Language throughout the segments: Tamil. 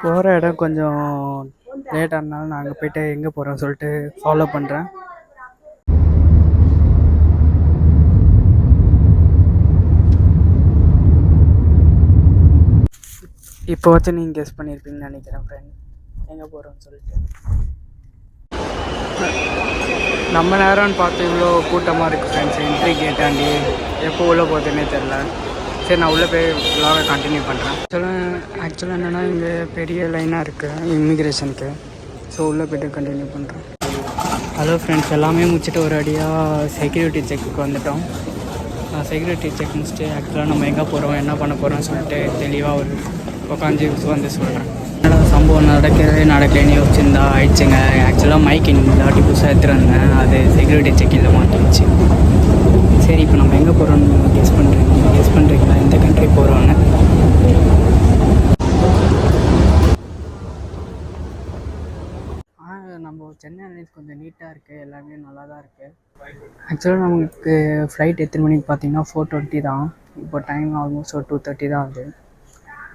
போகிற இடம் கொஞ்சம் லேட்டாக இருந்தாலும் நான் அங்கே போய்ட்டு எங்கே போகிறேன்னு சொல்லிட்டு ஃபாலோ பண்ணுறேன். இப்போ வச்சு நீங்கள் கெஸ் பண்ணியிருப்பீங்கன்னு நினைக்கிறேன் ஃப்ரெண்ட், எங்கே போகிறோன்னு சொல்லிட்டு. நம்ம நேரம்னு பார்த்து இவ்வளோ கூட்டமாக இருக்குது ஃப்ரெண்ட்ஸ். என்ட்ரி கேட்டாண்டி எப்போ உள்ளே போகுதுன்னே தெரில. சரி, நான் உள்ளே போய் விலாகை கண்டினியூ பண்ணுறேன். ஆக்சுவலாக என்னென்னா இங்கே பெரிய லைனாக இருக்குது இமிக்ரேஷனுக்கு. ஸோ உள்ளே போய்ட்டு கண்டினியூ பண்ணுறேன். ஹலோ ஃப்ரெண்ட்ஸ், எல்லாமே முடிச்சுட்டு ஒரு அடியாக செக்யூரிட்டி செக்குக்கு வந்துவிட்டோம். செக்யூரிட்டி செக் முடிச்சுட்டு ஆக்சுவலாக நம்ம எங்கே போகிறோம், என்ன பண்ண போகிறோம்னு சொல்லிட்டு தெளிவாக ஒரு உட்காந்து வந்து சொல்கிறேன். என்னடா சம்பவம் நடக்கலைன்னு யோசிச்சிருந்தா ஆயிடுச்சுங்க. ஆக்சுவலாக மைக் இந்த வாட்டி புதுசாக எடுத்துருந்தேன், அது செக்யூரிட்டி செக்கில் மாட்டிடுச்சு. சரி, இப்போ நம்ம எங்கே போகிறோம்னு கெஸ் பண்ணுறீங்களா எந்த கண்ட்ரி போகிறோன்னு? நம்ம சென்னை அலைன்ஸ் கொஞ்சம் நீட்டாக இருக்குது, எல்லாமே நல்லா தான் இருக்குது. ஆக்சுவலாக நமக்கு ஃப்ளைட் எத்தனை மணிக்கு பார்த்தீங்கன்னா 4:20 தான். இப்போ டைம் ஆல்மோஸ்ட் ஒரு 2:30 தான் ஆகுது.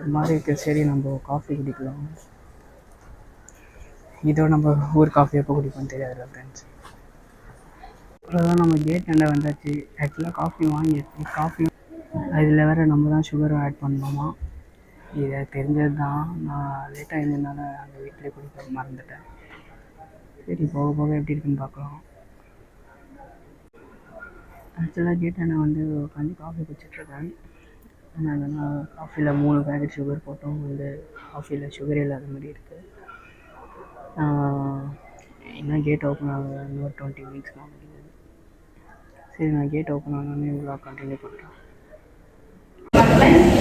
ஒரு மாதிரி இருக்குது. சரி, நம்ம காஃபி குடிக்கலாம். இதோ நம்ம ஊர் காஃபி எப்போ குடிப்போம்னு தெரியாதுல்ல ஃப்ரெண்ட்ஸ். அப்புறம் நம்ம கேட் அண்டை வந்தாச்சு. ஆக்சுவலாக காஃபி வாங்கிடுச்சு. காஃபி இதில் வேறு நம்ம தான் சுகரும் ஆட் பண்ணோமா. இதை தெரிஞ்சது தான். நான் லேட்டாக இருந்ததுனால அந்த வீட்டிலே குடிக்க மறந்துட்டேன். சரி, போக போக எப்படி இருக்குன்னு பார்க்கலாம். ஆக்சுவலாக கேட் அண்டை வந்து உட்காந்து காஃபி குடிச்சிட்ருக்கேன். என்னன்னா காஃபியில் 3 பேக்கெட் சுகர் போட்டோம். காஃபியில் சுகரே இல்லாத மாதிரி இருக்குது. இன்னும் கேட் ஓப்பன் ஆக இன்னொரு 20 மினிட்ஸ் தான் முடியுது. சரி, நான் கேட் ஓப்பன் ஆனோடனே இவ்வளோ கண்டினியூ பண்ணுறேன்.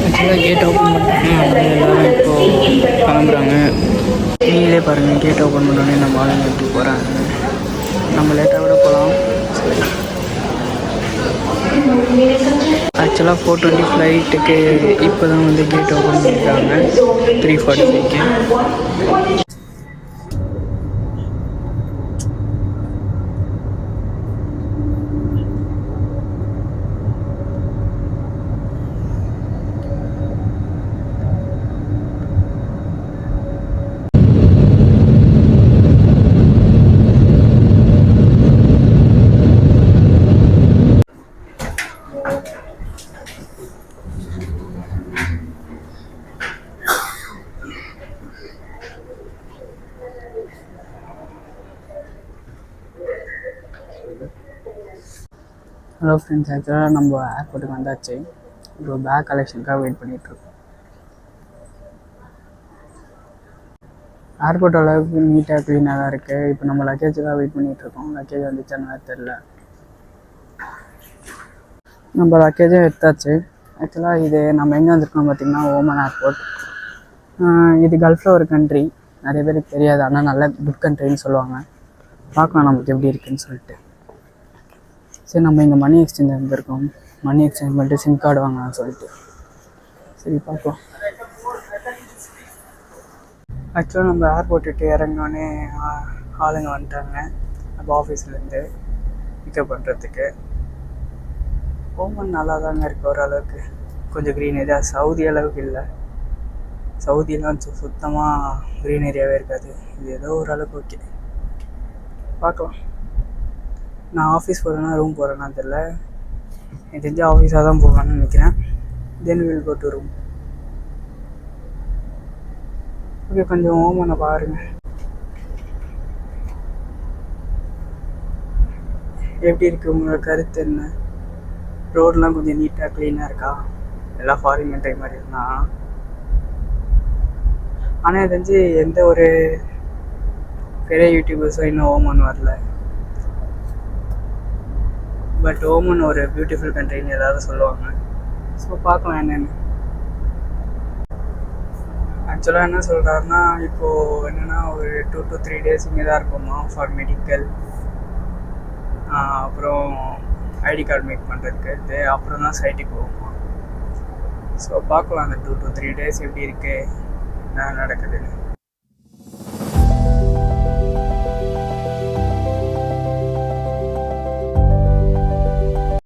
ஆக்சுவலாக கேட் ஓப்பன் பண்ணிட்டேன். எல்லோரும் இப்போது கிளம்புறாங்க. நீங்களே பாருங்கள், கேட் ஓப்பன் பண்ணோடனே நம்ம ஆளுங்க எப்படி போகிறாங்க. நம்ம லேட்டாக கூட போகலாம். சரி, ஆக்சுவலாக 4:20 ஃப்ளைட்டுக்கு இப்போ தான் வந்து கேட் ஓப்பன் பண்ணியிருக்காங்க 3:45க்கு. ஹலோ ஃப்ரெண்ட்ஸ், ஆக்சுவலாக நம்ம ஏர்போர்ட்டுக்கு வந்தாச்சு. இப்போ பேக் கலெக்ஷனுக்காக வெயிட் பண்ணிகிட்ருக்கோம். ஏர்போர்ட் அளவுக்கு நீட்டாக க்ளீனாக தான் இருக்குது. இப்போ நம்ம லக்கேஜுக்காக வெயிட் பண்ணிகிட்ருக்கோம். லக்கேஜ் வந்துச்சான்னு தெரில. நம்ம லக்கேஜும் எடுத்தாச்சு. ஆக்சுவலாக இது நம்ம எங்கே வந்திருக்கோம் பார்த்திங்கன்னா ஓமன் ஏர்போர்ட். இது கல்ஃபில் ஒரு கண்ட்ரி. நிறைய பேருக்கு தெரியாது, ஆனால் நல்ல குட் கண்ட்ரின்னு சொல்லுவாங்க. பார்க்கலாம் நமக்கு எப்படி இருக்குதுன்னு சொல்லிட்டு. சரி, நம்ம இங்கே மணி எக்ஸ்சேஞ்ச் வந்திருக்கோம். மணி எக்ஸ்சேஞ்ச் பண்ணிட்டு சிம் கார்டு வாங்கலாம்னு சொல்லிட்டு. சரி, பார்க்கலாம். ஆக்சுவலாக நம்ம ஏர்போர்ட் விட்டு இறங்கினோடனே ஆளுங்க வந்துட்டாங்க நம்ம ஆஃபீஸ்லேருந்து பிக்கப் பண்ணுறதுக்கு. ஓமன் நல்லா தாங்க இருக்குது ஓரளவுக்கு. கொஞ்சம் க்ரீன் ஏரியா, சவுதி அளவுக்கு இல்லை. சவுதியெலாம் சுத்தமாக க்ரீன் ஏரியாவே இருக்காது. இது ஏதோ ஓரளவுக்கு ஓகே. பார்க்கலாம். நான் ஆஃபீஸ் போகிறேன்னா ரூம் போகிறேன்னா தெரில. எனக்கு தெரிஞ்ச ஆஃபீஸாக தான் போவேன்னு நினைக்கிறேன். Then will go to room. Okay, கொஞ்சம் ஓமனை பாருங்கள் எப்படி இருக்குது. உங்களோட கருத்து என்ன? ரோடெலாம் கொஞ்சம் நீட்டாக க்ளீனாக இருக்கா? எல்லாம் ஃபாரின் கண்ட்ரி மாதிரி இருந்தால். ஆனால் இது தெரிஞ்சு எந்த ஒரு பெரிய யூடியூபர்ஸும் இன்னும் ஓமன் வரல. பட் ஓமன் ஒரு பியூட்டிஃபுல் கண்ட்ரின்னு ஏதாவது சொல்லுவாங்க. ஸோ பார்க்கலாம் என்னென்னு. ஆக்சுவலாக என்ன சொல்கிறாருன்னா, இப்போது என்னென்னா ஒரு 2 to 3 days இங்கே தான் இருப்போமா ஃபார் மெடிக்கல். அப்புறம் ஐடி கார்டு மேக் பண்ணுறதுக்கு. அப்புறம் தான் சைட்டுக்கு போகுமா. ஸோ பார்க்கலாம் அந்த 2 to 3 days எப்படி இருக்குது, என்ன நடக்குதுன்னு.